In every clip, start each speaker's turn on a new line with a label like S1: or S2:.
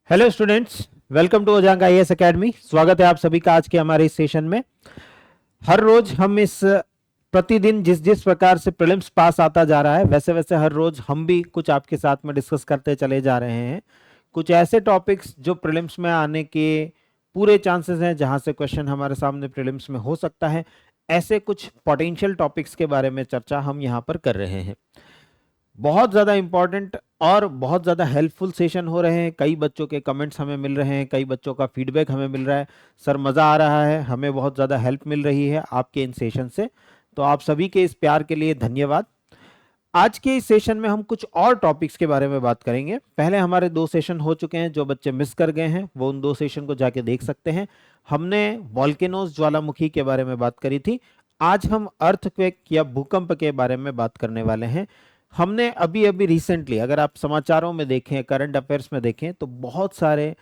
S1: Hello students, welcome to Ojaank IAS academy. स्वागत है आप सभी का आज के हमारे इस सेशन में। हर रोज हम इस प्रतिदिन जिस जिस प्रकार से प्रीलिम्स पास आता जा रहा है वैसे वैसे हर रोज हम भी कुछ आपके साथ में डिस्कस करते चले जा रहे हैं। कुछ ऐसे टॉपिक्स जो प्रीलिम्स में आने के पूरे चांसेस हैं, जहां से क्वेश्चन हमारे सामने प्रीलिम्स में हो सकता है, ऐसे कुछ पोटेंशियल टॉपिक्स के बारे में चर्चा हम यहाँ पर कर रहे हैं। बहुत ज़्यादा इंपॉर्टेंट और बहुत ज़्यादा हेल्पफुल सेशन हो रहे हैं। कई बच्चों के कमेंट्स हमें मिल रहे हैं, कई बच्चों का फीडबैक हमें मिल रहा है। सर मज़ा आ रहा है, हमें बहुत ज़्यादा हेल्प मिल रही है आपके इन सेशन से। तो आप सभी के इस प्यार के लिए धन्यवाद। आज के इस सेशन में हम कुछ और टॉपिक्स के बारे में बात करेंगे। पहले हमारे 2 सेशन हो चुके हैं, जो बच्चे मिस कर गए हैं वो उन 2 सेशन को जाके देख सकते हैं। हमने वॉल्केनोज ज्वालामुखी के बारे में बात करी थी। आज हम अर्थक्वेक या भूकंप के बारे में बात करने वाले हैं। हमने अभी अभी रिसेंटली, अगर आप समाचारों में देखें, करंट अफेयर्स में देखें, तो बहुत सारे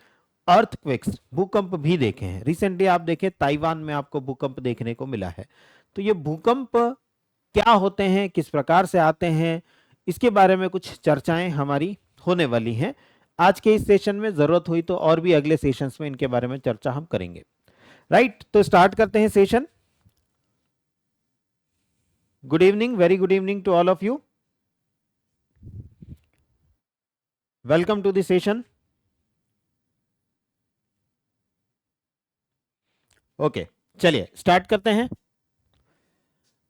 S1: अर्थक्वेक्स, भूकंप भी देखे हैं। रिसेंटली आप देखें ताइवान में आपको भूकंप देखने को मिला है। तो ये भूकंप क्या होते हैं, किस प्रकार से आते हैं, इसके बारे में कुछ चर्चाएं हमारी होने वाली हैं। आज के इस सेशन में जरूरत हुई तो और भी अगले सेशंस में इनके बारे में चर्चा हम करेंगे। राइट, तो स्टार्ट करते हैं session. Good evening, very good evening to all of you. Welcome to the session. Okay, चलिए स्टार्ट करते हैं।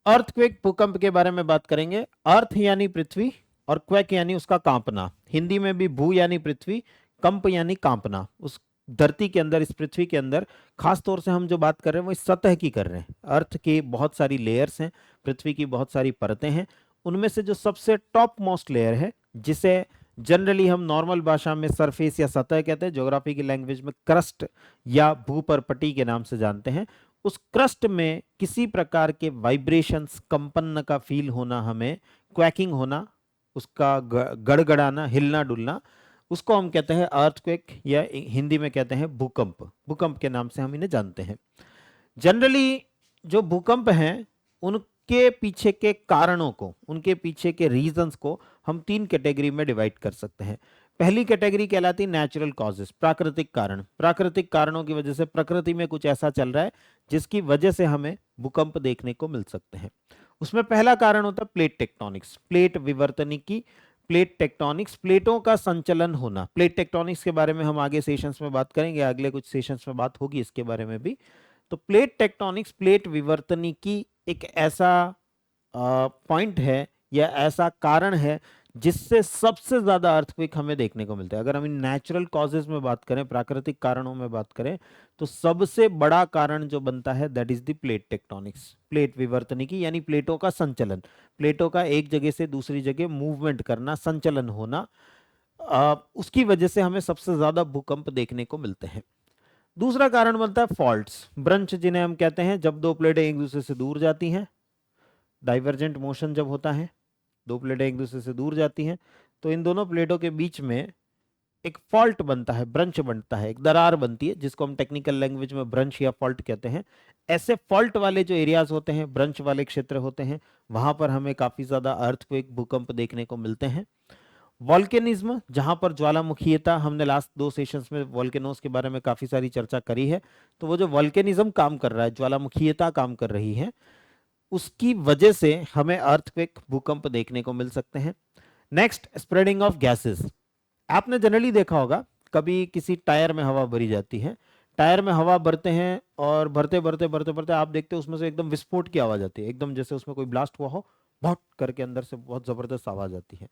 S1: अर्थक्वेक, भूकंप के बारे में बात करेंगे। अर्थ यानी पृथ्वी और क्वेक यानी उसका कांपना। हिंदी में भी भू यानी पृथ्वी, कंप यानी कांपना। उस धरती के अंदर, इस पृथ्वी के अंदर खास तौर से हम जो बात कर रहे हैं वो इस सतह की कर रहे हैं। अर्थ की बहुत सारी लेयर्स हैं, पृथ्वी की बहुत सारी परतें हैं। उनमें से जो सबसे टॉप मोस्ट लेयर है, जिसे जनरली हम नॉर्मल भाषा में सरफेस या सतह कहते हैं, ज्योग्राफी की लैंग्वेज में क्रस्ट या भूपरपटी के नाम से जानते हैं, उस क्रस्ट में किसी प्रकार के वाइब्रेशंस, कंपन का फील होना, हमें क्वैकिंग होना, उसका गड़गड़ाना, हिलना डुलना, उसको हम कहते हैं अर्थक्वेक या हिंदी में कहते हैं भूकंप। भूकंप के नाम से हम इन्हें जानते हैं। जनरली जो भूकंप हैं उनके पीछे के कारणों को, उनके पीछे के रीजंस को हम 3 कैटेगरी में डिवाइड कर सकते हैं। पहली कैटेगरी कहलाती है नेचुरल कॉजेस, प्राकृतिक कारण। प्राकृतिक कारणों की वजह से प्रकृति में कुछ ऐसा चल रहा है जिसकी वजह से हमें भूकंप देखने को मिल सकते हैं। उसमें पहला कारण होता है प्लेट टेक्टोनिक्स, प्लेट विवर्तनिकी, प्लेट टेक्टोनिक्स, प्लेटों का संचलन होना। प्लेट टेक्टोनिक्स के बारे में हम आगे सेशंस में बात करेंगे, अगले कुछ सेशंस में बात होगी इसके बारे में भी। तो प्लेट टेक्टोनिक्स, प्लेट विवर्तनिकी एक ऐसा पॉइंट है या ऐसा कारण है जिससे सबसे ज्यादा अर्थक्वेक हमें देखने को मिलता है। अगर हम इन नेचुरल कॉजेज में बात करें, प्राकृतिक कारणों में बात करें, तो सबसे बड़ा कारण जो बनता है that is the plate tectonics, plate विवर्तनिकी, यानी प्लेटों का संचलन, प्लेटों का एक जगह से दूसरी जगह मूवमेंट करना, संचलन होना। उसकी वजह से हमें सबसे ज्यादा भूकंप देखने को मिलते हैं। दूसरा कारण बनता है फॉल्ट्स, ब्रंच जिन्हें हम कहते हैं, जब दो प्लेटें एक दूसरे से दूर जाती हैं, डाइवर्जेंट मोशन जब होता है, दो प्लेटें एक दूसरे से दूर जाती हैं, तो इन दोनों प्लेटों के बीच में एक फॉल्ट बनता है, ब्रंच बनता है, एक दरार बनती है, जिसको हम टेक्निकल लैंग्वेज में ब्रंच या फॉल्ट कहते हैं। ऐसे फॉल्ट वाले जो एरियाज होते हैं, ब्रंच वाले क्षेत्र होते हैं, वहां पर हमें काफी ज्यादा अर्थक्वेक, भूकंप देखने को मिलते हैं। वॉल्केनिज्म, जहां पर ज्वालामुखीयता, हमने लास्ट 2 सेशंस में वॉल्केनोस के बारे में काफी सारी चर्चा करी है। तो वो जो वॉल्केनिज्म काम कर रहा है, ज्वालामुखीयता काम कर रही है, उसकी वजह से हमें अर्थक्वेक, भूकंप देखने को मिल सकते हैं। Next, spreading of gases. आपने जनरली देखा होगा, कभी किसी टायर में हवा भरी जाती है, टायर में हवा भरते हैं और भरते भरते भरते भरते आप देखते हो उसमें से एकदम विस्फोट की आवाज आती है, एकदम जैसे उसमें कोई ब्लास्ट हुआ हो, बहुत करके अंदर से बहुत जबरदस्त आवाज आती है।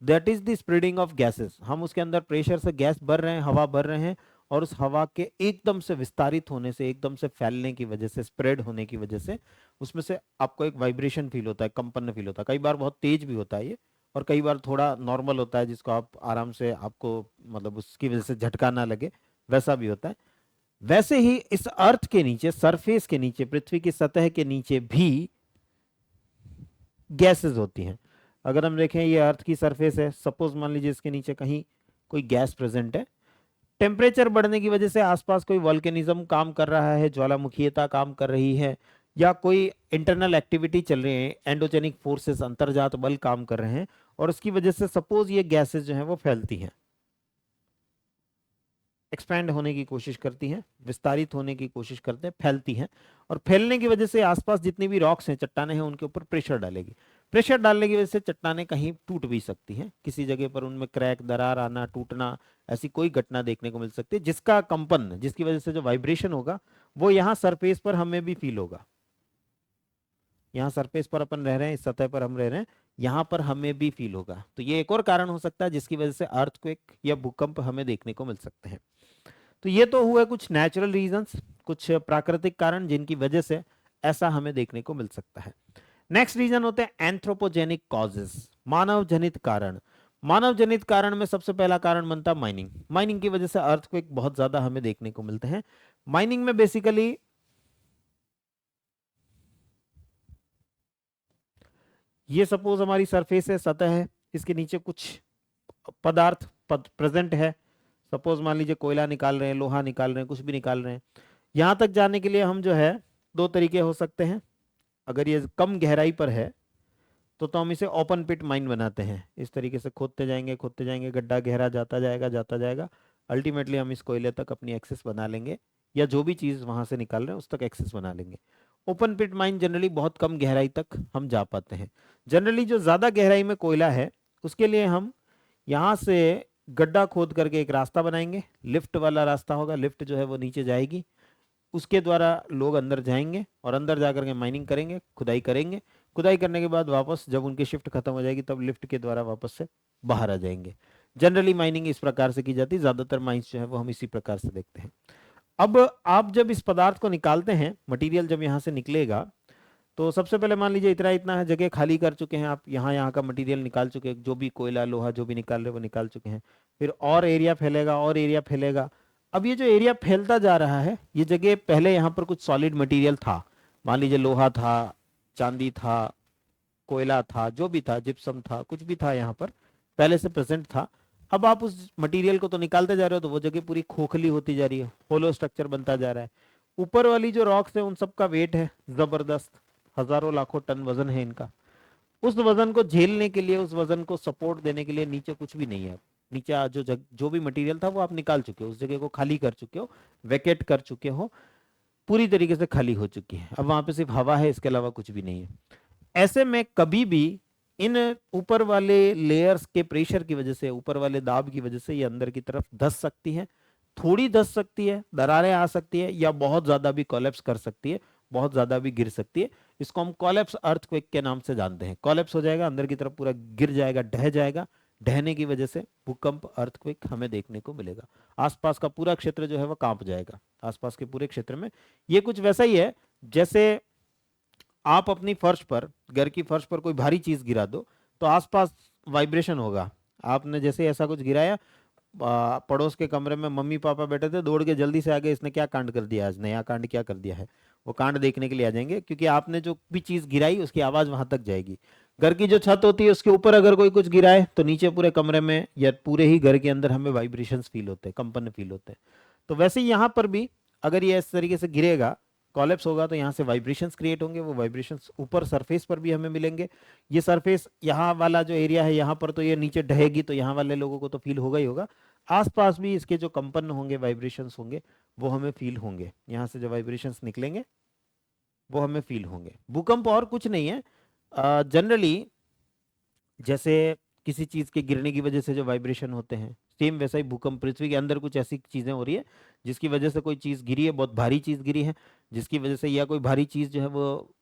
S1: That is the spreading of gases. हम उसके अंदर प्रेशर से गैस भर रहे हैं, हवा भर रहे हैं, और उस हवा के एकदम से विस्तारित होने से, एकदम से फैलने की वजह से, स्प्रेड होने की वजह से उसमें से आपको एक वाइब्रेशन फील होता है, कंपन फील होता है। कई बार बहुत तेज भी होता है ये, और कई बार थोड़ा नॉर्मल होता है, जिसको आप आराम से, आपको मतलब उसकी वजह से झटका ना लगे, वैसा भी होता है। वैसे ही इस अर्थ के नीचे, सरफेस के नीचे, पृथ्वी की सतह के नीचे भी गैसेस होती हैं। अगर हम देखें, ये अर्थ की सरफेस है, सपोज मान लीजिए इसके नीचे कहीं कोई गैस प्रेजेंट है, टेम्परेचर बढ़ने की वजह से आसपास कोई वॉल्केनिज्म काम कर रहा है, ज्वालामुखीयता काम कर रही है, या कोई इंटरनल एक्टिविटी चल रही है, एंडोजेनिक फोर्सेस, अंतर्जात बल काम कर रहे हैं, और उसकी वजह से सपोज ये गैसेस जो हैं वो फैलती हैं। एक्सपैंड होने की कोशिश करती हैं, विस्तारित होने की कोशिश करते हैं, फैलती हैं, और फैलने की वजह से आसपास जितनी भी रॉक्स हैं, चट्टाने हैं, उनके ऊपर प्रेशर डालेगी। प्रेशर डालने की वजह से चट्टाने कहीं टूट भी सकती हैं, किसी जगह पर उनमें क्रैक, दरार आना, टूटना, ऐसी कोई घटना देखने को मिल सकती है, जिसका कंपन, जिसकी वजह से जो वाइब्रेशन होगा वो यहाँ सरफेस पर हमें भी फील होगा। यहाँ सरफेस पर अपन रह रहे हैं, इस सतह पर हम रह रहे हैं, यहाँ पर हमें भी फील होगा। तो ये एक और कारण हो सकता है जिसकी वजह से अर्थक्वेक या भूकंप हमें देखने को मिल सकते हैं। तो ये तो हुए कुछ नेचुरल रीजंस, कुछ प्राकृतिक कारण जिनकी वजह से ऐसा हमें देखने को मिल सकता है। नेक्स्ट रीजन होते हैं एंथ्रोपोजेनिक कॉजेस, मानव जनित कारण। मानव जनित कारण में सबसे पहला कारण बनता है माइनिंग। माइनिंग की वजह से अर्थक्वेक बहुत ज्यादा हमें देखने को मिलते हैं। माइनिंग में बेसिकली ये सपोज हमारी सरफेस है, सतह है, इसके नीचे कुछ पदार्थ प्रेजेंट है। सपोज मान लीजिए कोयला निकाल रहे हैं, लोहा निकाल रहे हैं, कुछ भी निकाल रहे हैं। यहां तक जाने के लिए हम जो है दो तरीके हो सकते हैं। अगर ये कम गहराई पर है तो हम इसे ओपन पिट माइन बनाते हैं। इस तरीके से खोदते जाएंगे, गड्ढा गहरा जाता जाएगा, अल्टीमेटली हम इस कोयले तक अपनी एक्सेस बना लेंगे, या जो भी चीज़ वहां से निकाल रहे हैं उस तक एक्सेस बना लेंगे। ओपन पिट माइन जनरली बहुत कम गहराई तक हम जा पाते हैं। जनरली जो ज़्यादा गहराई में कोयला है उसके लिए हम यहाँ से गड्ढा खोद करके एक रास्ता बनाएंगे, लिफ्ट वाला रास्ता होगा। लिफ्ट जो है वो नीचे जाएगी, उसके द्वारा लोग अंदर जाएंगे और अंदर जाकर के माइनिंग करेंगे, खुदाई करेंगे। खुदाई करने के बाद वापस जब उनकी शिफ्ट खत्म हो जाएगी तब लिफ्ट के द्वारा वापस से बाहर आ जाएंगे। जनरली माइनिंग इस प्रकार से की जाती है, ज्यादातर माइंस जो है वो हम इसी प्रकार से देखते हैं। अब आप जब इस पदार्थ को निकालते हैं, मटेरियल जब यहाँ से निकलेगा, तो सबसे पहले मान लीजिए इतना इतना है, जगह खाली कर चुके हैं आप, यहाँ का मटेरियल निकाल चुके हैं, जो भी कोयला लोहा जो भी निकाल रहे हैं वो निकाल चुके हैं। फिर और एरिया फैलेगा, और एरिया फैलेगा। अब ये जो एरिया फैलता जा रहा है, ये जगह पहले यहाँ पर कुछ सॉलिड मटेरियल था, मान लीजिए लोहा था, चांदी था, कोयला था, जो भी था, जिप्सम था, कुछ भी था यहाँ पर पहले से प्रेजेंट था। अब आप उस मटेरियल को तो निकालते जा रहे हो, तो वो जगह पूरी खोखली होती जा रही है, होलो स्ट्रक्चर बनता जा रहा है। ऊपर वाली जो रॉक्स है उन सब का वेट है जबरदस्त, हजारों लाखों टन वजन है इनका। उस वजन को झेलने के लिए, उस वजन को सपोर्ट देने के लिए नीचे कुछ भी नहीं है। नीचे जो भी मटेरियल था वो आप निकाल चुके हो, उस जगह को खाली कर चुके हो, वेकेट कर चुके हो, पूरी तरीके से खाली हो चुकी है। अब वहां पे सिर्फ हवा है, इसके अलावा कुछ भी नहीं है। ऐसे में कभी भी इन ऊपर वाले लेयर्स के प्रेशर की वजह से, ऊपर वाले दाब की वजह से ये अंदर की तरफ धस सकती है, थोड़ी धस सकती है, दरारें आ सकती है, या बहुत ज्यादा भी कोलैप्स कर सकती है, बहुत ज्यादा भी गिर सकती है। इसको हम कोलैप्स अर्थक्वेक के नाम से जानते हैं। कोलैप्स हो जाएगा, अंदर की तरफ पूरा गिर जाएगा, ढह जाएगा। ढहने की वजह से भूकंप, अर्थक्वेक हमें देखने को मिलेगा। आसपास का पूरा क्षेत्र जो है वो कांप जाएगा। आसपास के पूरे क्षेत्र में ये कुछ वैसा ही है जैसे आप अपनी फर्श पर, घर की फर्श पर कोई भारी चीज गिरा दो तो आसपास वाइब्रेशन होगा। आपने जैसे ऐसा कुछ गिराया, पड़ोस के कमरे में मम्मी पापा बैठे थे, दौड़ के जल्दी से आ गए, इसने क्या कांड कर दिया, आज नया कांड क्या कर दिया है, वो कांड देखने के लिए आ जाएंगे, क्योंकि आपने जो भी चीज गिराई उसकी आवाज वहां तक जाएगी। घर की जो छत होती है उसके ऊपर अगर कोई कुछ गिराए तो नीचे पूरे कमरे में या पूरे ही घर के अंदर हमें वाइब्रेशंस फील होते हैं, कंपन फील होते हैं। तो वैसे ही यहाँ पर भी अगर ये इस तरीके से गिरेगा, कॉलेप्स होगा, तो यहाँ से वाइब्रेशंस क्रिएट होंगे। वो वाइब्रेशंस ऊपर सरफेस पर भी हमें मिलेंगे। ये सरफेस यहाँ वाला जो एरिया है यहाँ पर तो ये नीचे ढहेगी, तो यहाँ वाले लोगों को तो फील होगा ही होगा। आसपास भी इसके जो कंपन होंगे, वाइब्रेशंस होंगे, वो हमें फील होंगे। यहाँ से जो वाइब्रेशंस निकलेंगे वो हमें फील होंगे। भूकंप और कुछ नहीं है, जनरली जैसे किसी चीज के गिरने की वजह से जो वाइब्रेशन होते हैं, सेम वैसा ही भूकंप। पृथ्वी के अंदर कुछ ऐसी चीजें हो रही है जिसकी वजह से कोई चीज गिरी है, बहुत भारी चीज गिरी है, जिसकी वजह से, या कोई भारी चीज जो है वो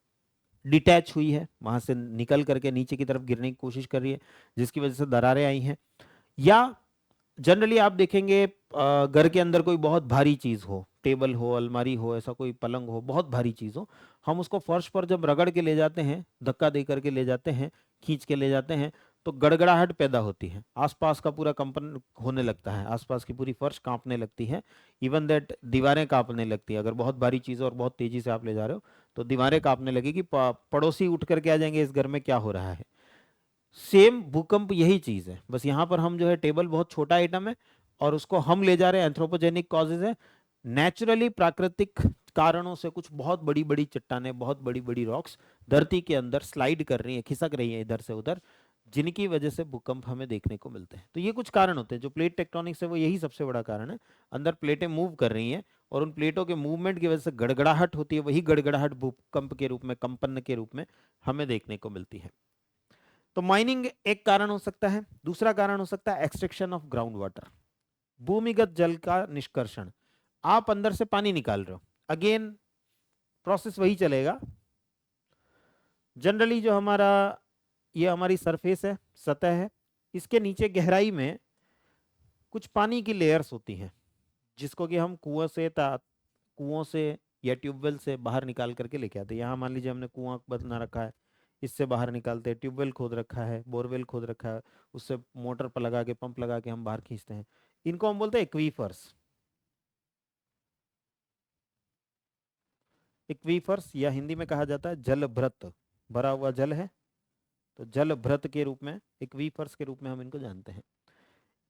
S1: डिटैच हुई है, वहां से निकल करके नीचे की तरफ गिरने की कोशिश कर रही है, जिसकी वजह से दरारें आई हैं। या जनरली आप देखेंगे घर के अंदर कोई बहुत भारी चीज हो, टेबल हो, अलमारी हो, ऐसा कोई पलंग हो, बहुत भारी चीज हो, हम उसको फर्श पर जब रगड़ के ले जाते हैं, धक्का दे करके ले जाते हैं, खींच के ले जाते हैं, तो गड़गड़ाहट पैदा होती है, आसपास का पूरा कंपन होने लगता है, आसपास की पूरी फर्श कांपने लगती है, इवन दैट दीवारें कांपने लगती है। अगर बहुत भारी चीज और बहुत तेजी से आप ले जा रहे हो तो दीवारें कांपने लगेगी, पड़ोसी उठ करके आ जाएंगे, इस घर में क्या हो रहा है। सेम भूकंप यही चीज है, बस यहाँ पर हम जो है, टेबल बहुत छोटा आइटम है और उसको हम ले जा रहे हैं, एंथ्रोपोजेनिक कॉजेज है। नेचुरली, प्राकृतिक कारणों से कुछ बहुत बड़ी बड़ी चट्टानें, बहुत बड़ी बड़ी रॉक्स धरती के अंदर स्लाइड कर रही है, खिसक रही है इधर से उधर, जिनकी वजह से भूकंप हमें देखने को मिलते हैं। तो ये कुछ कारण होते हैं जो प्लेट टेक्टोनिक्स है, वो यही सबसे बड़ा कारण है। अंदर प्लेटें मूव कर रही हैं और उन प्लेटों के मूवमेंट की वजह से गड़गड़ाहट होती है, वही गड़गड़ाहट भूकंप के रूप में, कंपन के रूप में हमें देखने को मिलती है। तो माइनिंग एक कारण हो सकता है। दूसरा कारण हो सकता है एक्सट्रैक्शन ऑफ ग्राउंड वाटर, भूमिगत जल का निष्कर्षण। आप अंदर से पानी निकाल रहे हो, अगेन प्रोसेस वही चलेगा। जनरली जो हमारा ये हमारी सरफेस है, सतह है, इसके नीचे गहराई में कुछ पानी की लेयर्स होती हैं, जिसको कि हम कुओं से या ट्यूबवेल से बाहर निकाल करके लेके आते हैं। यहाँ मान लीजिए हमने कुआं बना रखा है, इससे बाहर निकालते हैं। ट्यूबवेल खोद रखा है, बोरवेल खोद रखा है, उससे मोटर पर लगा के, पंप लगा के हम बाहर खींचते हैं। इनको हम बोलते हैं एक्वीफर्स। एक्वीफर्स या हिंदी में कहा जाता है जलभृत। भरा हुआ जल है तो जलभृत के रूप में, एक्वीफर्स के रूप में हम इनको जानते हैं।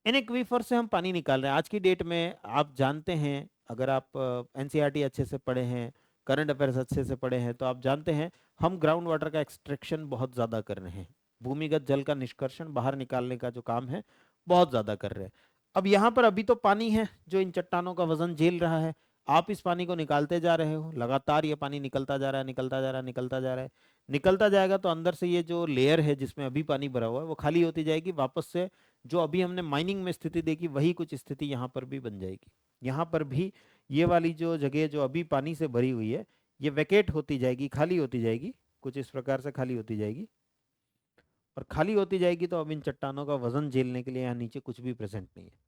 S1: इन एक्वीफर से हम पानी निकाल रहे हैं। आज की डेट में आप जानते हैं, अगर आप एनसीईआरटी अच्छे से पढ़े हैं, करंट अफेयर्स अच्छे से पढ़े हैं, तो आप जानते हैं हम ग्राउंड वाटर का एक्सट्रैक्शन बहुत ज़्यादा कर रहे हैं। भूमिगत जल का निष्कर्षण, बाहर निकालने का जो काम है, बहुत ज़्यादा कर रहे हैं। अब यहाँ पर अभी तो पानी है जो इन चट्टानों का वजन झेल रहा है। आप इस पानी को निकालते जा रहे हो, लगातार ये पानी निकलता जा रहा है, निकलता जा रहा है, निकलता जा रहा है। निकलता जाएगा तो अंदर से ये जो लेयर है जिसमें अभी पानी भरा हुआ है, वो खाली होती जाएगी। वापस से जो अभी हमने माइनिंग में स्थिति देखी, वही कुछ स्थिति यहाँ पर भी बन जाएगी। यहाँ पर भी ये वाली जो जगह जो अभी पानी से भरी हुई है, ये वैकेट होती जाएगी, खाली होती जाएगी, कुछ इस प्रकार से खाली होती जाएगी। और खाली होती जाएगी तो अब इन चट्टानों का वजन झेलने के लिए यहाँ नीचे कुछ भी प्रेजेंट नहीं है।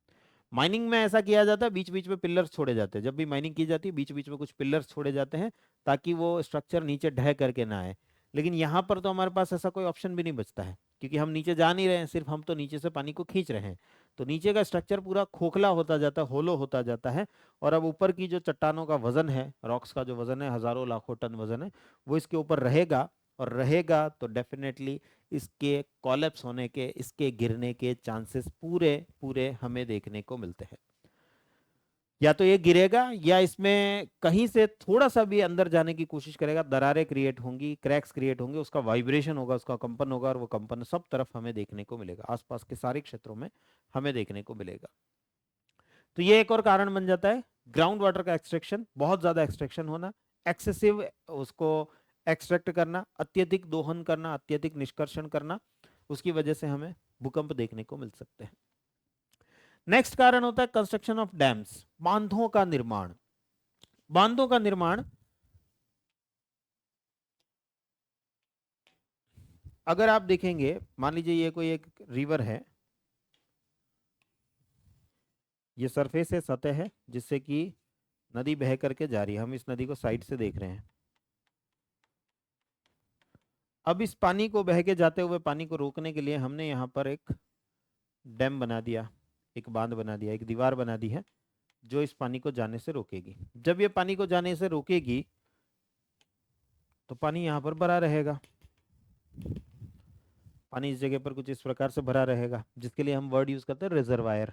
S1: माइनिंग में ऐसा किया जाता है, बीच बीच में पिलर्स छोड़े जाते हैं। जब भी माइनिंग की जाती है, बीच बीच में कुछ पिलर्स छोड़े जाते हैं ताकि वो स्ट्रक्चर नीचे ढह करके ना आए। लेकिन यहाँ पर तो हमारे पास ऐसा कोई ऑप्शन भी नहीं बचता है, क्योंकि हम नीचे जा नहीं रहे हैं, सिर्फ हम तो नीचे से पानी को खींच रहे हैं। तो नीचे का स्ट्रक्चर पूरा खोखला होता जाता है, होलो होता जाता है। और अब ऊपर की जो चट्टानों का वजन है, रॉक्स का जो वजन है, हजारों लाखों टन वजन है, वो इसके ऊपर रहेगा। और रहेगा तो डेफिनेटली इसके कॉलेप्स होने के, इसके गिरने के चांसेस पूरे पूरे हमें देखने को मिलते हैं। या तो ये गिरेगा, या इसमें कहीं से थोड़ा सा भी अंदर जाने की कोशिश करेगा, दरारें क्रिएट होंगी, क्रैक्स क्रिएट होंगे, उसका वाइब्रेशन होगा, उसका कंपन होगा, और वो कंपन सब तरफ हमें देखने को मिलेगा, आसपास के सारे क्षेत्रों में हमें देखने को मिलेगा। तो ये एक और कारण बन जाता है ग्राउंड वाटर का एक्सट्रैक्शन, बहुत ज्यादा एक्सट्रैक्शन होना, एक्सेसिव उसको एक्सट्रैक्ट करना, अत्यधिक दोहन करना, अत्यधिक निष्कर्षण करना, उसकी वजह से हमें भूकंप देखने को मिल सकते हैं। नेक्स्ट कारण होता है कंस्ट्रक्शन ऑफ डैम्स, बांधों का निर्माण। बांधों का निर्माण, अगर आप देखेंगे, मान लीजिए ये कोई एक रिवर है, ये सरफेस है, सतह है, जिससे कि नदी बह करके जा रही है। हम इस नदी को साइड से देख रहे हैं। अब इस पानी को, बह के जाते हुए पानी को रोकने के लिए हमने यहाँ पर एक डैम बना दिया, एक बांध बना दिया, एक दीवार बना दी है, जो इस पानी को जाने से रोकेगी। जब ये पानी को जाने से रोकेगी तो पानी यहाँ पर भरा रहेगा। पानी इस जगह पर कुछ इस प्रकार से भरा रहेगा, जिसके लिए हम वर्ड यूज करते हैं रिजर्वायर,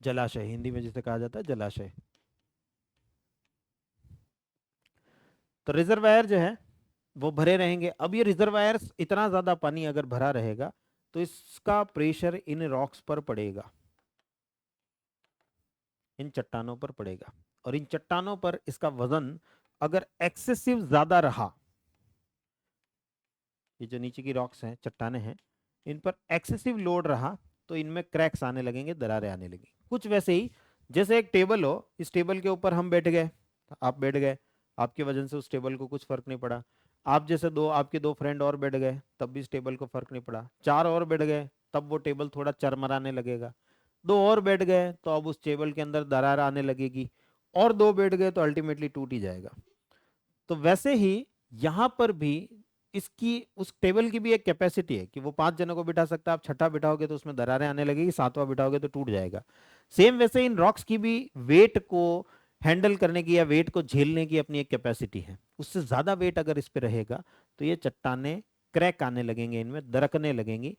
S1: जलाशय, हिंदी में जिसे कहा जाता है जलाशय। तो रिजर्वायर जो है वो भरे रहेंगे। अब ये रिजर्वायर, इतना ज्यादा पानी अगर भरा रहेगा तो इसका प्रेशर इन रॉक्स पर पड़ेगा, इन चट्टानों पर पड़ेगा। और इन चट्टानों पर इसका वजन अगर एक्सेसिव ज्यादा रहा, ये जो नीचे की रॉक्स हैं, चट्टाने हैं, इन पर एक्सेसिव लोड रहा, तो इनमें क्रैक्स आने लगेंगे, दरारें आने लगेंगी। कुछ वैसे ही जैसे एक टेबल हो, इस टेबल के ऊपर हम बैठ गए, आप बैठ गए, आपके वजन से उस टेबल को कुछ फर्क नहीं पड़ा। आप जैसे आपके दो फ्रेंड और बैठ गए, तब भी इस टेबल को फर्क नहीं पड़ा। चार और बैठ गए, तब वो टेबल थोड़ा चरमराने लगेगा। दो और बैठ गए तो अब उस टेबल के अंदर दरार आने लगेगी। और दो बैठ गए तो अल्टीमेटली टूट ही जाएगा। तो वैसे ही यहां पर भी इसकी, उस टेबल की भी एक कैपेसिटी है कि वो 5 जनों को बिठा सकता है। आप छठा बिठाओगे तो उसमें दरारें आने लगेगी, सातवां बिठाओगे तो टूट जाएगा। सेम वैसे इन रॉक्स की भी वेट को हैंडल करने की या वेट को झेलने की अपनी एक कैपेसिटी है। उससे ज्यादा वेट अगर इस पे रहेगा तो ये चट्टाने क्रैक आने लगेंगे, इनमें दरकने लगेंगी,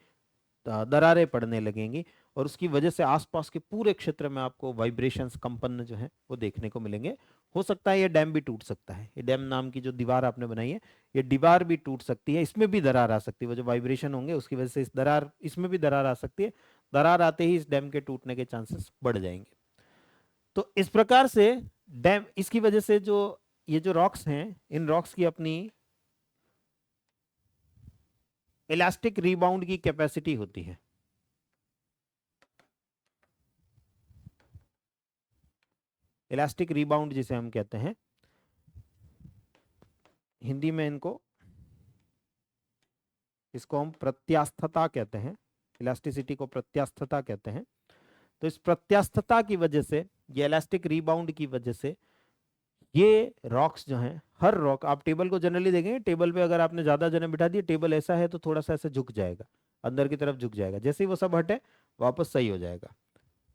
S1: दरारें पड़ने लगेंगी। और उसकी वजह से आसपास के पूरे क्षेत्र में आपको वाइब्रेशंस, कंपन जो है वो देखने को मिलेंगे। हो सकता है ये डैम भी टूट सकता है, ये डैम नाम की जो दीवार आपने बनाई है ये दीवार भी टूट सकती है, इसमें भी दरार आ सकती है, वो जो वाइब्रेशन होंगे उसकी वजह से इसमें भी दरार आ सकती है। दरार आते ही इस डैम के टूटने के चांसेस बढ़ जाएंगे। तो इस प्रकार से डैम, इसकी वजह से जो ये जो रॉक्स हैं, इन रॉक्स की अपनी इलास्टिक रीबाउंड की कैपेसिटी होती है। इलास्टिक रीबाउंड जिसे हम कहते हैं, हिंदी में इसको हम प्रत्यास्थता कहते हैं, इलास्टिसिटी को प्रत्यास्थता कहते हैं। तो इस प्रत्यास्थता की वजह से, ये इलास्टिक रीबाउंड की वजह से, ये रॉक्स जो हैं, हर रॉक, आप टेबल को जनरली देखेंगे, टेबल पे अगर आपने ज्यादा जने बिठा दिए, टेबल ऐसा है तो थोड़ा सा ऐसे झुक जाएगा, अंदर की तरफ झुक जाएगा, जैसे ही वो सब हटे वापस सही हो जाएगा।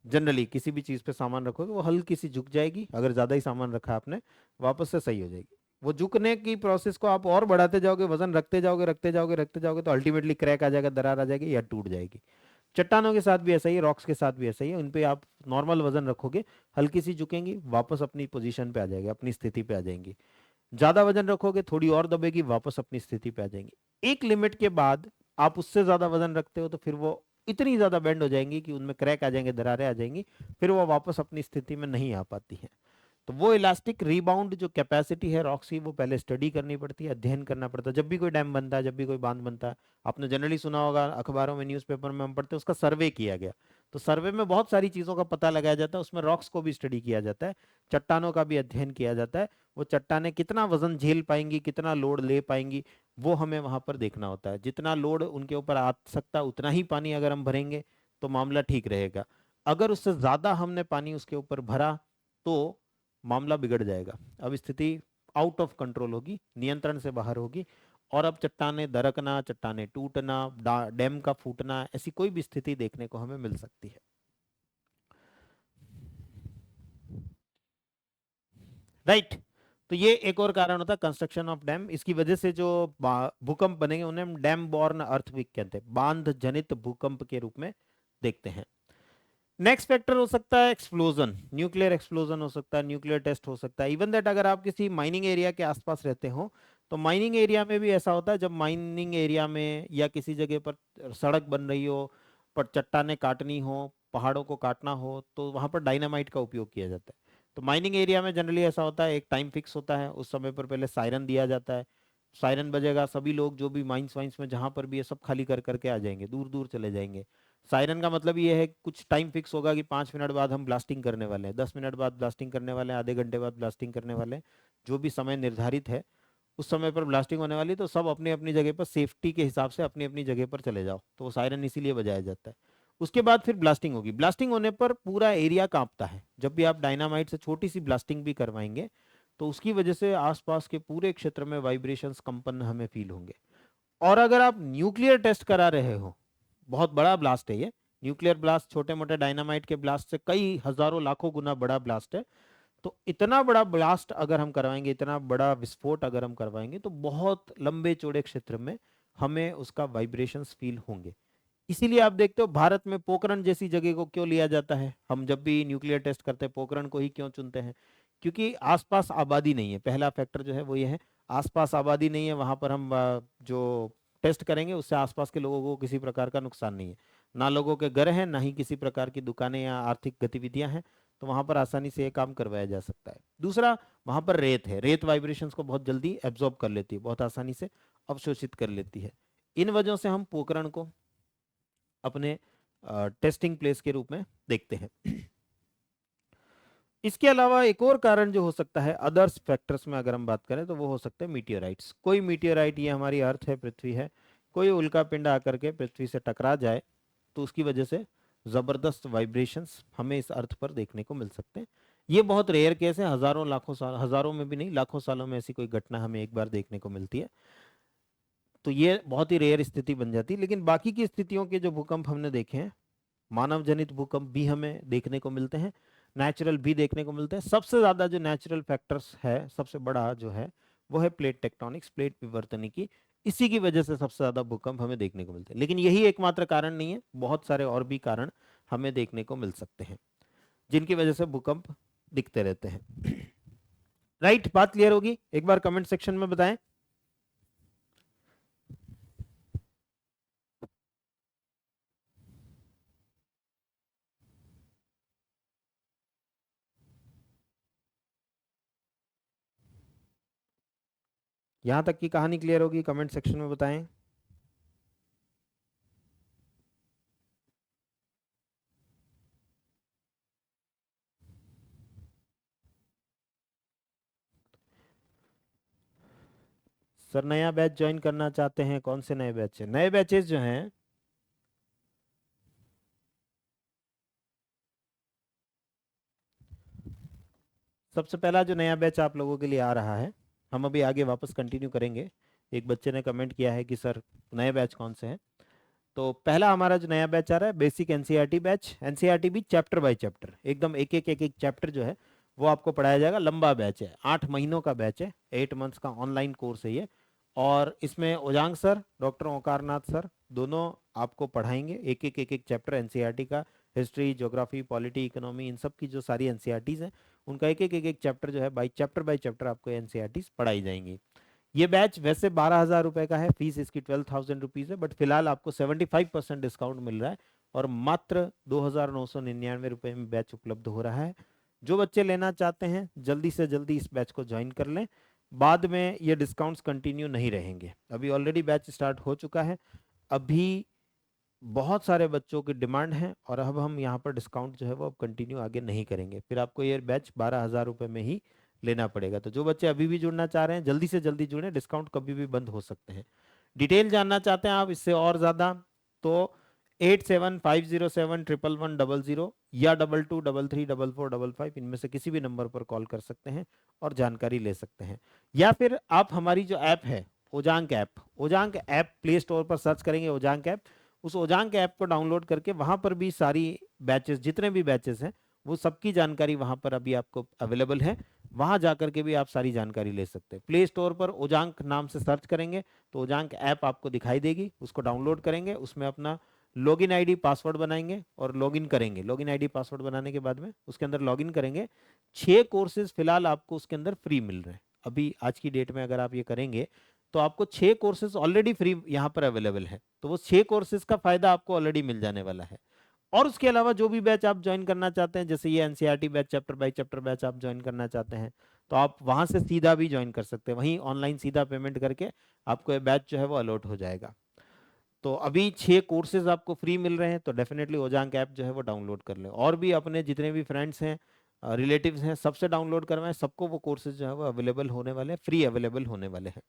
S1: जनरली किसी भी चीज पे सामान रखोगे वो हल्की सी झुक जाएगी, अगर ज्यादा ही सामान रखा आपने वापस से सही हो जाएगी। वो झुकने की प्रोसेस को आप और बढ़ाते जाओगे, वजन रखते जाओगे रखते जाओगे रखते जाओगे, तो अल्टीमेटली क्रैक आ जाएगा, दरार आ जाएगी या टूट जाएगी। चट्टानों के साथ भी ऐसा ही है, रॉक्स के साथ भी ऐसा ही है, उन पे आप नॉर्मल वजन रखोगे, हल्की सी झुकेंगी, वापस अपनी पोजीशन पे आ जाएगी, अपनी स्थिति पे आ जाएंगी। ज्यादा वजन रखोगे, थोड़ी और दबेगी, वापस अपनी स्थिति पे आ जाएंगी। एक लिमिट के बाद आप उससे ज्यादा वजन रखते हो तो फिर वो इतनी ज्यादा बेंड हो जाएंगी कि उनमें क्रैक आ जाएंगे, दरारें आ जाएंगी, फिर वो वापस अपनी स्थिति में नहीं आ पाती है। तो वो इलास्टिक रीबाउंड जो कैपेसिटी है रॉक्स की, वो पहले स्टडी करनी पड़ती है, अध्ययन करना पड़ता है। जब भी कोई डैम बनता है, जब भी कोई बांध बनता है, आपने जनरली सुना होगा, अखबारों में, न्यूज़पेपर में हम पढ़ते हैं, उसका सर्वे किया गया। तो सर्वे में बहुत सारी चीज़ों का पता लगाया जाता है, उसमें रॉक्स को भी स्टडी किया जाता है, चट्टानों का भी अध्ययन किया जाता है। वो चट्टानें कितना वजन झेल पाएंगी, कितना लोड ले पाएंगी, वो हमें वहां पर देखना होता है। जितना लोड उनके ऊपर आ सकता है उतना ही पानी अगर हम भरेंगे तो मामला ठीक रहेगा। अगर उससे ज्यादा हमने पानी उसके ऊपर भरा तो मामला बिगड़ जाएगा। अब स्थिति आउट ऑफ कंट्रोल होगी, नियंत्रण से बाहर होगी, और अब चट्टाने दरकना, चट्टाने टूटना, डैम का फूटना, ऐसी कोई भी स्थिति देखने को हमें मिल सकती है। राइट। तो ये एक और कारण होता है कंस्ट्रक्शन ऑफ डैम। इसकी वजह से जो भूकंप बनेंगे उन्हें हम डैम बॉर्न अर्थक्वेक कहते हैं, बांध जनित भूकंप के रूप में देखते हैं। नेक्स्ट फैक्टर हो सकता है एक्सप्लोजन, न्यूक्लियर एक्सप्लोजन हो सकता है, न्यूक्लियर टेस्ट हो सकता है। इवन दैट अगर आप किसी माइनिंग एरिया के आसपास रहते हो तो माइनिंग एरिया में भी ऐसा होता है, जब माइनिंग एरिया में या किसी जगह पर सड़क बन रही हो, पर चट्टाने काटनी हो, पहाड़ों को काटना हो, तो वहां पर डायनामाइट का उपयोग किया जाता है। तो माइनिंग एरिया में जनरली ऐसा होता है, एक टाइम फिक्स होता है, उस समय पर पहले सायरन दिया जाता है। सायरन बजेगा, सभी लोग जो भी माइंस वाइंस में जहां पर भी है सब खाली कर करके आ जाएंगे, दूर दूर चले जाएंगे। सायरन का मतलब ये है कुछ टाइम फिक्स होगा कि 5 मिनट बाद हम ब्लास्टिंग करने वाले हैं, 10 मिनट बाद ब्लास्टिंग करने वाले हैं, आधे घंटे बाद ब्लास्टिंग करने वाले हैं, जो भी समय निर्धारित है उस समय पर ब्लास्टिंग होने वाली है। तो सब अपनी अपनी जगह पर सेफ्टी के हिसाब से अपनी अपनी जगह पर चले जाओ, तो वो सायरन इसीलिए बजाया जाता है। उसके बाद फिर ब्लास्टिंग होगी, ब्लास्टिंग होने पर पूरा एरिया कांपता है। जब भी आप डायनामाइट से छोटी सी ब्लास्टिंग भी करवाएंगे तो उसकी वजह से आसपास के पूरे क्षेत्र में वाइब्रेशंस, कंपन हमें फील होंगे। और अगर आप न्यूक्लियर टेस्ट करा रहे हो, बहुत बड़ा ब्लास्ट है ये, न्यूक्लियर ब्लास्ट छोटे मोटे डायनामाइट के ब्लास्ट से कई हजारों लाखों गुना बड़ा ब्लास्ट है। तो इतना बड़ा ब्लास्ट अगर हम करवाएंगे, इतना बड़ा विस्फोट अगर हम करवाएंगे, तो बहुत लंबे चौड़े क्षेत्र में हमें उसका वाइब्रेशंस फील होंगे। इसीलिए आप देखते हो भारत में पोखरण जैसी जगह को क्यों लिया जाता है, हम जब भी न्यूक्लियर टेस्ट करते हैं पोखरण को ही क्यों चुनते हैं? क्योंकि आसपास आबादी नहीं है, पहला फैक्टर जो है वो ये है, आसपास आबादी नहीं है, वहां पर हम जो टेस्ट करेंगे उससे आसपास के लोगों को किसी प्रकार का नुकसान नहीं है, ना लोगों के घर हैं, ना ही किसी प्रकार की दुकानें या आर्थिक गतिविधियां हैं, तो वहां पर आसानी से ये काम करवाया जा सकता है। दूसरा, वहां पर रेत है, रेत वाइब्रेशंस को बहुत जल्दी एब्जॉर्ब कर लेती है, बहुत आसानी से अवशोषित कर लेती है। इन वजहों से हम पोखरण को अपने टेस्टिंग प्लेस के रूप में देखते हैं। इसके अलावा एक और कारण जो हो सकता है अदर्स फैक्टर्स में अगर हम बात करें तो वो हो सकते हैं मीटियोराइट्स। कोई मीटियोराइट, ये हमारी अर्थ है, पृथ्वी है, कोई उल्का पिंड आकर के पृथ्वी से टकरा जाए तो उसकी वजह से जबरदस्त वाइब्रेशंस हमें इस अर्थ पर देखने को मिल सकते हैं। ये बहुत रेयर केस है, हजारों लाखों साल, हजारों में भी नहीं, लाखों सालों में ऐसी कोई घटना हमें एक बार देखने को मिलती है। तो ये बहुत ही रेयर स्थिति बन जाती है। लेकिन बाकी की स्थितियों के जो भूकंप हमने देखे हैं, मानव जनित भूकंप भी हमें देखने को मिलते हैं, नेचुरल भी देखने को मिलते हैं। सबसे ज्यादा जो नेचुरल फैक्टर्स है, सबसे बड़ा जो है वो है प्लेट टेक्टोनिक्स, प्लेट विवर्तनिकी। इसी की वजह से सबसे ज्यादा भूकंप हमें देखने को मिलते हैं। लेकिन यही एकमात्र कारण नहीं है, बहुत सारे और भी कारण हमें देखने को मिल सकते हैं, जिनकी वजह से भूकंप दिखते रहते हैं। राइट, बात क्लियर होगी? एक बार कमेंट सेक्शन में बताएं। यहां तक की कहानी क्लियर होगी? कमेंट सेक्शन में बताएं। सर नया बैच ज्वाइन करना चाहते हैं, कौन से नए बैच है? नए बैचेस जो हैं, सबसे पहला जो नया बैच आप लोगों के लिए आ रहा है, हम अभी आगे वापस कंटिन्यू करेंगे। एक बच्चे ने कमेंट किया है कि सर नए बैच कौन से हैं। तो पहला हमारा जो नया बैच आ रहा है, बेसिक एनसीईआरटी बैच। एनसीईआरटी भी चैप्टर बाय चैप्टर, एकदम एक एक चैप्टर जो है वो आपको पढ़ाया जाएगा। लंबा बैच है, 8 महीनों का बैच है, 8 मंथ्स का ऑनलाइन कोर्स है ये। और इसमें ओजांग सर, डॉक्टर ओंकार नाथ सर, दोनों आपको पढ़ाएंगे एक एक चैप्टर एनसीईआरटी का। हिस्ट्री, ज्योग्राफी, पॉलिटी, इकोनॉमी, इन सब की जो सारी एनसीईआरटीज हैं, उनका एक एक चैप्टर जो है बाय चैप्टर आपको एनसीईआरटीज पढ़ाई जाएंगी। ये बैच वैसे 12,000 रुपए का है, फीस इसकी 12,000 रुपीज है, बट फिलहाल आपको 75% डिस्काउंट मिल रहा है और मात्र 2,999 रुपए में बैच उपलब्ध हो रहा है। जो बच्चे लेना चाहते हैं जल्दी से जल्दी इस बैच को ज्वाइन कर लें, बाद में ये डिस्काउंट्स कंटिन्यू नहीं रहेंगे। अभी ऑलरेडी बैच स्टार्ट हो चुका है, अभी बहुत सारे बच्चों की डिमांड है और अब हम यहाँ पर डिस्काउंट जो है वो अब कंटिन्यू आगे नहीं करेंगे, फिर आपको ये बैच 12,000 रुपये में ही लेना पड़ेगा। तो जो बच्चे अभी भी जुड़ना चाह रहे हैं जल्दी से जल्दी जुड़े, डिस्काउंट कभी भी बंद हो सकते हैं। डिटेल जानना चाहते हैं आप इससे और ज़्यादा, तो 8750711100 या 22333455, इनमें से किसी भी नंबर पर कॉल कर सकते हैं और जानकारी ले सकते हैं। या फिर आप हमारी जो ऐप है Ojaank app, Ojaank app play store पर सर्च करेंगे ओजांक ऐप, उस ओजांक ऐप को डाउनलोड करके वहां पर भी सारी बैचेस, जितने भी बैचेस हैं वो सबकी जानकारी वहां पर अभी आपको अवेलेबल है। वहां जाकर के भी आप सारी जानकारी ले सकते हैं। प्ले स्टोर पर ओजांक नाम से सर्च करेंगे तो ओजांक ऐप आपको दिखाई देगी, उसको डाउनलोड करेंगे, उसमें अपना लॉगिन आईडी पासवर्ड बनाएंगे और लॉगिन करेंगे। लॉगिन आईडी पासवर्ड बनाने के बाद में उसके अंदर लॉगिन करेंगे। 6 कोर्सेज फिलहाल आपको उसके अंदर फ्री मिल रहे हैं। अभी आज की डेट में अगर आप ये करेंगे तो आपको 6 कोर्सेज ऑलरेडी फ्री यहाँ पर अवेलेबल है, तो वो 6 कोर्सेज का फायदा आपको ऑलरेडी मिल जाने वाला है। और उसके अलावा जो भी बैच आप ज्वाइन करना चाहते हैं, जैसे ये NCERT batch, chapter by chapter batch आप ज्वाइन करना चाहते हैं, तो आप वहां से सीधा भी ज्वाइन कर सकते हैं, वहीं ऑनलाइन सीधा पेमेंट करके आपको ये बैच जो है वो अलॉट हो जाएगा। तो अभी 6 कोर्सेज आपको फ्री मिल रहे हैं, तो डेफिनेटली ओजांक ऐप जो है वो डाउनलोड कर लें और भी अपने जितने भी फ्रेंड्स हैं, रिलेटिव्स हैं, सबसे डाउनलोड करवाएं, सबको वो कोर्सेज जो है वो अवेलेबल होने वाले हैं, फ्री अवेलेबल होने वाले हैं।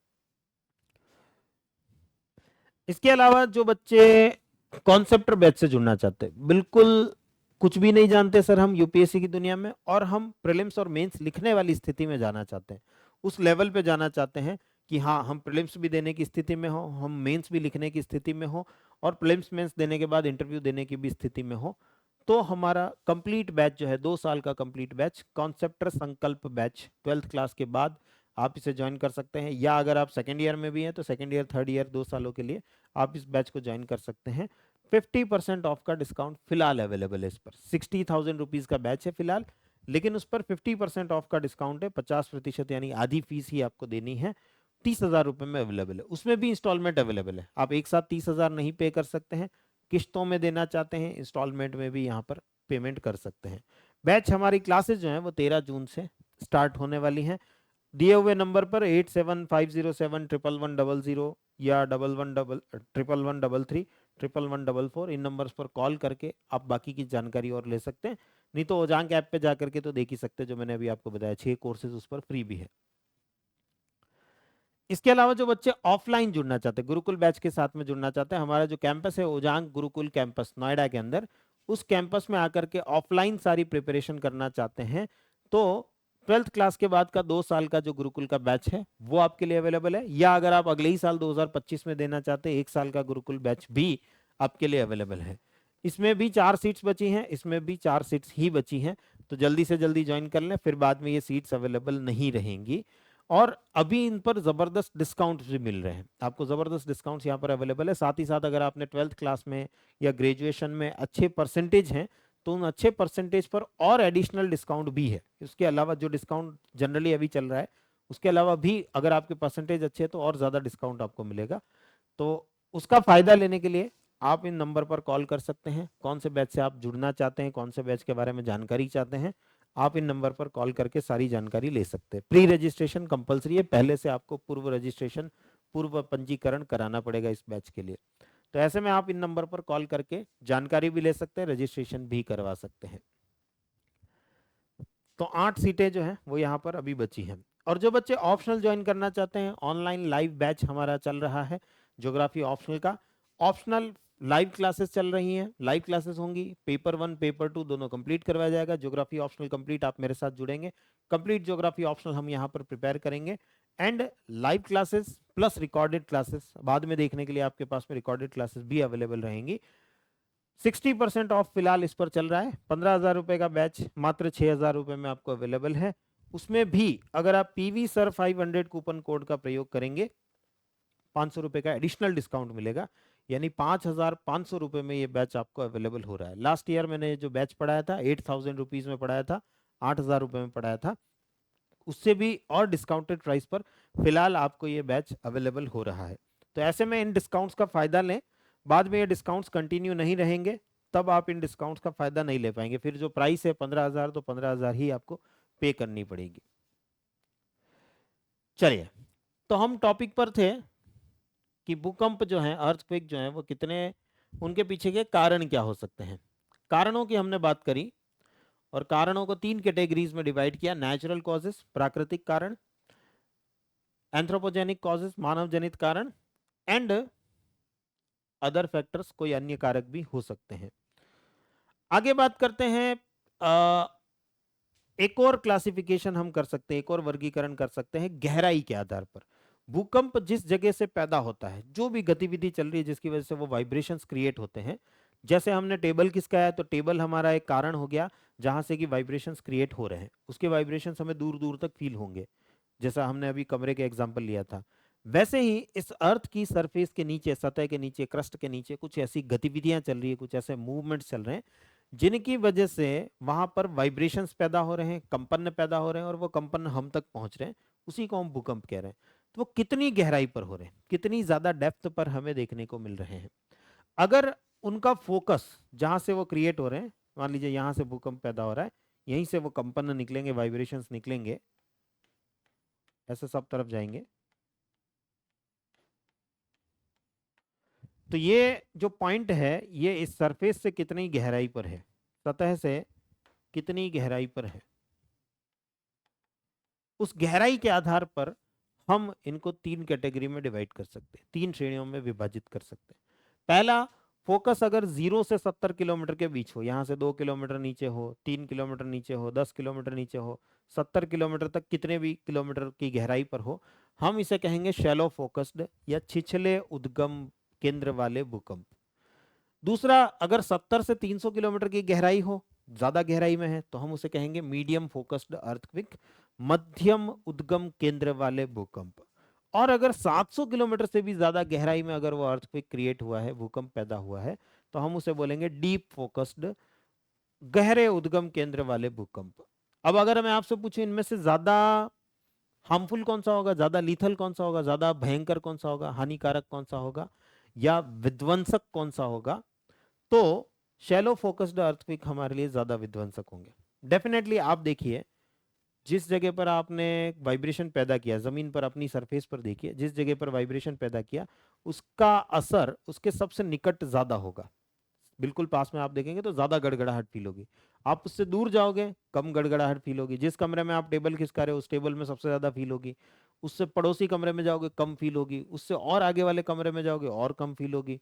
S1: इसके अलावा जो बच्चे कॉन्सेप्टर बैच से जुड़ना चाहते हैं, बिल्कुल कुछ भी नहीं जानते सर हम यूपीएससी की दुनिया में, और हम प्रीलिम्स और मेंस लिखने वाली स्थिति में जाना चाहते हैं, उस लेवल पे जाना चाहते हैं कि हाँ हम प्रीलिम्स भी देने की स्थिति में हो, हम मेंस भी लिखने की स्थिति में हो, और प्रीलिम्स मेंस देने के बाद इंटरव्यू देने की भी स्थिति में हो, तो हमारा कंप्लीट बैच जो है 2 साल का कंप्लीट बैच, कॉन्सेप्टर संकल्प बैच, 12th क्लास के बाद आप इसे ज्वाइन कर सकते हैं। या अगर आप सेकेंड ईयर में भी हैं तो सेकेंड ईयर, थर्ड ईयर, 2 सालों के लिए आप इस बैच को ज्वाइन कर सकते हैं। 50% ऑफ का डिस्काउंट फिलहाल अवेलेबल है इस पर। 60,000 रुपीज का बैच है फिलहाल, लेकिन उस पर 50% ऑफ का डिस्काउंट है, 50% यानी आधी फीस ही आपको देनी है। 30,000 रुपये में अवेलेबल है, उसमें भी इंस्टॉलमेंट अवेलेबल है। आप एक साथ 30,000 नहीं पे कर सकते हैं, किस्तों में देना चाहते हैं, इंस्टॉलमेंट में भी यहाँ पर पेमेंट कर सकते हैं। बैच हमारी क्लासेज जो हैं वो 13 जून से स्टार्ट होने वाली हैं। दिए हुए नंबर पर 8750711100 या 1111333344, इन नंबर्स पर कॉल करके आप बाकी की जानकारी और ले सकते हैं। नहीं तो ओजांक ऐप पे जाकर के तो देख ही सकते हैं, जो मैंने अभी आपको बताया 6 कोर्सेज उस पर फ्री भी है। इसके अलावा जो बच्चे ऑफलाइन जुड़ना चाहते हैं, गुरुकुल बैच के साथ में जुड़ना चाहते हैं, हमारा जो कैंपस है ओजांक गुरुकुल कैंपस नोएडा के अंदर, उस कैंपस में आकर के ऑफलाइन सारी प्रिपरेशन करना चाहते हैं, तो 12th क्लास के बाद का 2 साल का जो गुरुकुल का बैच है वो आपके लिए अवेलेबल है। या अगर आप अगले ही साल 2025 में देना चाहते हैं, 1 साल का गुरुकुल बैच भी आपके लिए अवेलेबल है। इसमें भी 4 सीट्स बची हैं, इसमें भी 4 सीट्स ही बची हैं, तो जल्दी से जल्दी ज्वाइन कर लें, फिर बाद में ये सीट्स अवेलेबल नहीं रहेंगी। और अभी इन पर जबरदस्त डिस्काउंट भी मिल रहे हैं, आपको जबरदस्त डिस्काउंट्स यहाँ पर अवेलेबल है। साथ ही साथ अगर आपने 12th क्लास में या ग्रेजुएशन में अच्छे परसेंटेज हैं तो उन अच्छे परसेंटेज पर और एडिशनल डिस्काउंट भी है। उसके अलावा जो डिस्काउंट जनरली अभी चल रहा है उसके अलावा भी अगर आपके परसेंटेज अच्छे हैं तो और ज़्यादा डिस्काउंट आपको मिलेगा। तो उसका फायदा लेने के लिए आप इन नंबर पर कॉल कर सकते हैं। कौन से बैच से आप जुड़ना चाहते हैं, कौन से बैच के बारे में जानकारी चाहते हैं, आप इन नंबर पर कॉल करके सारी जानकारी ले सकते हैं। प्री रजिस्ट्रेशन कंपलसरी है, पहले से आपको पूर्व रजिस्ट्रेशन पूर्व पंजीकरण कराना पड़ेगा इस बैच के लिए। तो ऐसे में आप इन नंबर पर कॉल करके जानकारी भी ले सकते हैं, रजिस्ट्रेशन भी करवा सकते हैं। तो 8 सीटें जो हैं वो यहाँ पर अभी बची हैं। और जो बच्चे ऑप्शनल ज्वाइन करना चाहते हैं, ऑनलाइन लाइव बैच हमारा चल रहा है ज्योग्राफी ऑप्शनल का। ऑप्शनल लाइव क्लासेस चल रही हैं, लाइव क्लासेस होंगी, पेपर 1 पेपर 2 दोनों कंप्लीट करवाया जाएगा। ज्योग्राफी ऑप्शनल कंप्लीट आप मेरे साथ जुड़ेंगे, कंप्लीट ज्योग्राफी ऑप्शनल हम यहाँ पर प्रिपेयर करेंगे। And live classes plus recorded classes बाद में देखने के लिए आपके पास में रिकॉर्डेड क्लासेस भी अवेलेबल रहेंगी। 60% ऑफ फिलहाल इस पर चल रहा है। 15,000 रुपए का बैच मात्र 6,000 रुपए में आपको अवेलेबल है। उसमें भी अगर आप पीवी सर 500 कूपन कोड का प्रयोग करेंगे 500 रुपए का एडिशनल डिस्काउंट मिलेगा, यानी 5,500 रुपए में ये बैच आपको अवेलेबल हो रहा है। लास्ट ईयर मैंने जो बैच पढ़ाया था 8,000 रुपीज में पढ़ाया था, 8,000 रुपए में पढ़ाया था, उससे भी और डिस्काउंटेड प्राइस पर फिलहाल आपको ये बैच अवेलेबल हो रहा है। तो ऐसे में इन डिस्काउंट्स का फायदा लें, बाद में ये डिस्काउंट्स कंटिन्यू नहीं रहेंगे तब आप इन डिस्काउंट्स का फायदा नहीं ले पाएंगे। फिर जो प्राइस है 15,000 तो 15,000 ही आपको पे करनी पड़ेगी। चलिए, तो हम टॉपिक पर थे कि भूकंप जो है, अर्थक्वेक जो है वो कितने, उनके पीछे के कारण क्या हो सकते हैं। कारणों की हमने बात करी और कारणों को 3 कैटेगरीज में डिवाइड किया। नेचुरल कॉजेस प्राकृतिक कारण, एंथ्रोपोजेनिक कॉजेस मानव जनित कारण, एंड अदर फैक्टर्स कोई अन्य कारक भी हो सकते हैं। आगे बात करते हैं, एक और क्लासिफिकेशन हम कर सकते हैं, एक और वर्गीकरण कर सकते हैं गहराई के आधार पर। भूकंप जिस जगह से पैदा होता है, जो भी गतिविधि चल रही है जिसकी वजह से वो वाइब्रेशंस क्रिएट होते हैं, जैसे हमने टेबल किसका है, तो टेबल हमारा एक कारण हो गया जहां से कि वाइब्रेशंस क्रिएट हो रहे हैं, उसके वाइब्रेशंस हमें दूर दूर तक फील होंगे, जैसा हमने अभी कमरे के एग्जाम्पल लिया था। वैसे ही इस अर्थ की सरफेस के नीचे, सतह के नीचे, क्रस्ट के नीचे कुछ ऐसी गतिविधियां चल रही है, कुछ ऐसे मूवमेंट्स चल रहे हैं जिनकी वजह से वहां पर वाइब्रेशंस पैदा हो रहे हैं, कंपन पैदा हो रहे हैं, और वो कंपन हम तक पहुंच रहे हैं, उसी को हम भूकंप कह रहे हैं। तो वो कितनी गहराई पर हो रहे हैं, कितनी ज्यादा डेप्थ पर हमें देखने को मिल रहे हैं। अगर उनका फोकस जहां से वो क्रिएट हो रहे हैं, मान लीजिए यहां से भूकंप पैदा हो रहा है, यहीं से वो कंपन निकलेंगे, वाइब्रेशंस निकलेंगे, ऐसे सब तरफ जाएंगे। तो ये जो पॉइंट है ये इस सरफेस से कितनी गहराई पर है, सतह से कितनी गहराई पर है, उस गहराई के आधार पर हम इनको 3 कैटेगरी में डिवाइड कर सकते हैं, 3 श्रेणियों में विभाजित कर सकते हैं। पहला, फोकस अगर 0 से 70 किलोमीटर के बीच हो, यहां से 2 किलोमीटर नीचे हो, 3 किलोमीटर नीचे हो, 10 किलोमीटर नीचे हो, 70 किलोमीटर तक कितने भी किलोमीटर की गहराई पर हो, हम इसे कहेंगे शैलो फोकस्ड या छिछले उद्गम केंद्र वाले भूकंप। दूसरा, अगर 70 से 300 किलोमीटर की गहराई हो, ज्यादा गहराई में है, तो हम उसे कहेंगे मीडियम फोकस्ड अर्थक्वेक, मध्यम उद्गम केंद्र वाले भूकंप। और अगर 700 किलोमीटर से भी ज्यादा गहराई में अगर वो अर्थक्वेक क्रिएट हुआ है, भूकंप पैदा हुआ है, तो हम उसे बोलेंगे डीप फोकस्ड, गहरे उद्गम केंद्र वाले भूकंप। अब अगर मैं आपसे पूछूं इनमें से ज्यादा हार्मफुल कौन सा होगा, ज्यादा लीथल कौन सा होगा, ज्यादा भयंकर कौन सा होगा, हानिकारक कौन सा होगा, या विध्वंसक कौन सा होगा, तो शैलो फोकस्ड अर्थक्वेक हमारे लिए ज्यादा विध्वंसक होंगे। डेफिनेटली आप देखिए, जिस जगह पर आपने वाइब्रेशन पैदा किया, जमीन पर अपनी सरफेस पर देखिए, जिस जगह पर वाइब्रेशन पैदा किया उसका असर उसके सबसे निकट ज्यादा होगा। बिल्कुल पास में आप देखेंगे तो ज्यादा गड़गड़ाहट फील होगी, आप उससे दूर जाओगे कम गड़गड़ाहट फील होगी। जिस कमरे में आप टेबल खिसका रहे हो उस टेबल में सबसे ज्यादा फील होगी, उससे पड़ोसी कमरे में जाओगे कम फील होगी, उससे और आगे वाले कमरे में जाओगे और कम फील होगी,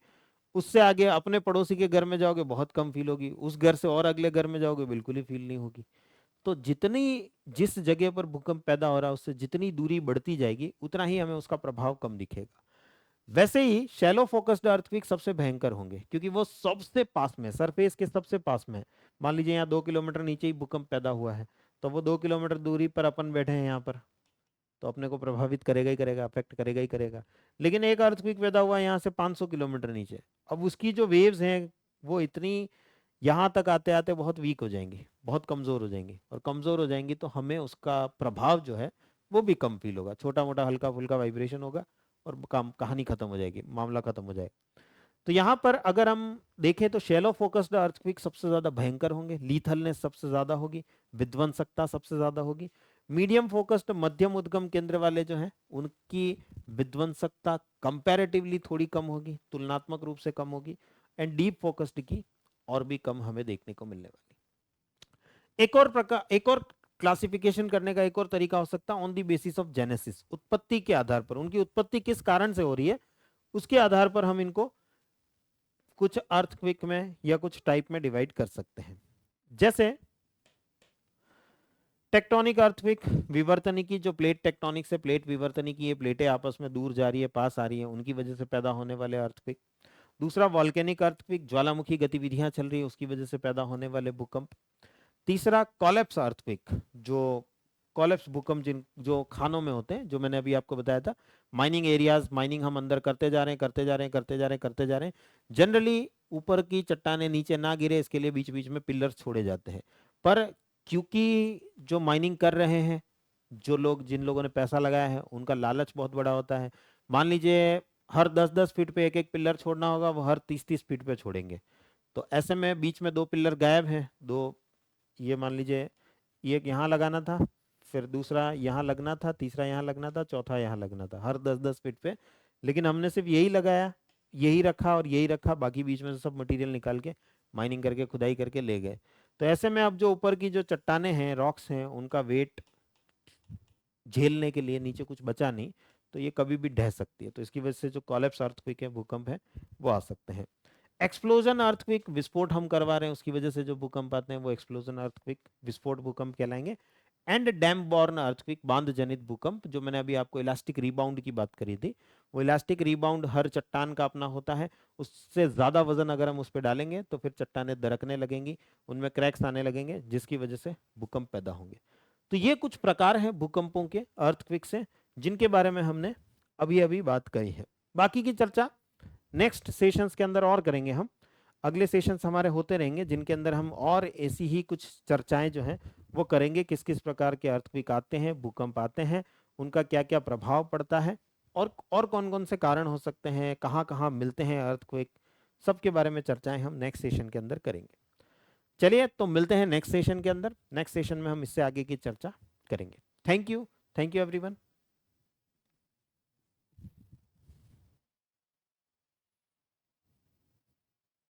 S1: उससे आगे अपने पड़ोसी के घर में जाओगे बहुत कम फील होगी, उस घर से और अगले घर में जाओगे बिल्कुल ही फील नहीं होगी। तो जितनी, जिस जगह पर भूकंप पैदा हो रहा है उससे जितनी दूरी बढ़ती जाएगी उतना ही हमें उसका प्रभाव कम दिखेगा। वैसे ही शैलो फोकस्ड अर्थक्वेक सबसे भयंकर होंगे क्योंकि वो सबसे पास में, सरफेस के सबसे पास में है। मान लीजिए यहाँ 2 किलोमीटर नीचे ही भूकंप पैदा हुआ है, तो वो 2 किलोमीटर दूरी पर अपन बैठे हैं यहाँ पर, तो अपने को प्रभावित करेगा ही करेगा, अफेक्ट करेगा ही करेगा। लेकिन एक अर्थक्वेक पैदा हुआ यहाँ से 500 किलोमीटर नीचे, अब उसकी जो वेव्स हैं वो इतनी यहाँ तक आते आते बहुत वीक हो जाएंगी, बहुत कमज़ोर हो जाएंगी, और कमज़ोर हो जाएंगी तो हमें उसका प्रभाव जो है वो भी कम फील होगा, छोटा मोटा हल्का फुल्का वाइब्रेशन होगा और काम कहानी खत्म हो जाएगी, मामला खत्म हो जाएगा। तो यहाँ पर अगर हम देखें तो शैलो फोकस्ड अर्थक्वेक सबसे ज्यादा भयंकर होंगे, लीथलनेस सबसे ज्यादा होगी, विध्वंसकता सबसे ज्यादा होगी। मीडियम फोकस्ड मध्यम उद्गम केंद्र वाले जो हैं उनकी विध्वंसकता कंपैरेटिवली थोड़ी कम होगी, तुलनात्मक रूप से कम होगी, एंड डीप फोकस्ड की और भी कम हमें देखने को मिलने वाली। एक और क्लासिफिकेशन करने का एक और तरीका हो सकता है on the basis of genesis, उत्पत्ति के आधार पर, उनकी उत्पत्ति किस कारण से हो रही है उसके आधार पर हम इनको कुछ अर्थक्वेक में या कुछ टाइप में डिवाइड कर सकते हैं। जैसे टेक्टोनिक अर्थक्वेक, विवर्तनिकी, जो प्लेट टेक्टोनिक से प्लेट विवर्तनिकी, ये प्लेटें आपस में दूर जा रही है पास आ रही है, उनकी वजह से पैदा होने वाले अर्थक्वेक। दूसरा वॉल्केनिक अर्थक्वेक, ज्वालामुखी गतिविधियां चल रही है उसकी वजह से पैदा होने वाले भूकंप। तीसरा कॉलेप्स अर्थक्वेक, जो कॉलेप्स भूकंप जिन जो खानों में होते हैं, जो मैंने अभी आपको बताया था, माइनिंग एरियाज, माइनिंग हम अंदर करते जा रहे हैं करते जा रहे हैं करते जा रहे हैं करते जा रहे हैं, जनरली ऊपर की चट्टानें नीचे ना गिरे इसके लिए बीच बीच में पिलर्स छोड़े जाते हैं। पर क्योंकि जो माइनिंग कर रहे हैं, जो लोग, जिन लोगों ने पैसा लगाया है, उनका लालच बहुत बड़ा होता है। मान लीजिए हर 10-10 फीट पे एक एक पिलर छोड़ना होगा, वो हर 30-30 फीट पे छोड़ेंगे, तो ऐसे में बीच में 2 पिलर गायब हैं, दो, ये मान लीजिए एक यहाँ लगाना था, फिर दूसरा यहाँ लगना था, तीसरा यहाँ लगना था, चौथा यहाँ लगना था, हर 10-10 फीट पे, लेकिन हमने सिर्फ यही लगाया, यही रखा और यही रखा, बाकी बीच में से सब मटेरियल निकाल के माइनिंग करके खुदाई करके ले गए। तो ऐसे में अब जो ऊपर की जो चट्टानें हैं, रॉक्स हैं, उनका वेट झेलने के लिए नीचे कुछ बचा नहीं, तो ये कभी भी ढह सकती है। तो इसकी वजह से जो कॉलेप्स अर्थक्वेक है, भूकंप है, वो आ सकते हैं। एक्सप्लोजन अर्थक्वेक, विस्फोट हम करवा रहे हैं उसकी वजह से जो भूकंप आते हैं वो एक्सप्लोजन अर्थक्वेक, विस्फोट भूकंप कहलाएंगे। एंड डैम बॉर्न अर्थक्वेक, बांध जनित भूकंप, जो मैंने अभी आपको इलास्टिक रिबाउंड की बात करी थी, वो इलास्टिक रिबाउंड हर चट्टान का अपना होता है, उससे ज्यादा वजन अगर हम उस पर डालेंगे तो फिर चट्टानें दरकने लगेंगी, उनमें क्रैक्स आने लगेंगे, जिसकी वजह से भूकंप पैदा होंगे। तो ये कुछ प्रकार हैं भूकंपों के, अर्थक्वेक से, जिनके बारे में हमने अभी अभी बात कही है। बाकी की चर्चा नेक्स्ट सेशंस के अंदर और करेंगे हम, अगले सेशंस हमारे होते रहेंगे जिनके अंदर हम और ऐसी ही कुछ चर्चाएं जो हैं वो करेंगे, किस किस प्रकार के अर्थक्वेक आते हैं, भूकंप आते हैं, उनका क्या क्या प्रभाव पड़ता है, और कौन कौन से कारण हो सकते हैं, कहाँ कहाँ मिलते हैं अर्थक्वेक, सबके बारे में चर्चाएं हम नेक्स्ट सेशन के अंदर करेंगे। चलिए तो मिलते हैं नेक्स्ट सेशन के अंदर, नेक्स्ट सेशन में हम इससे आगे की चर्चा करेंगे। Thank you everyone.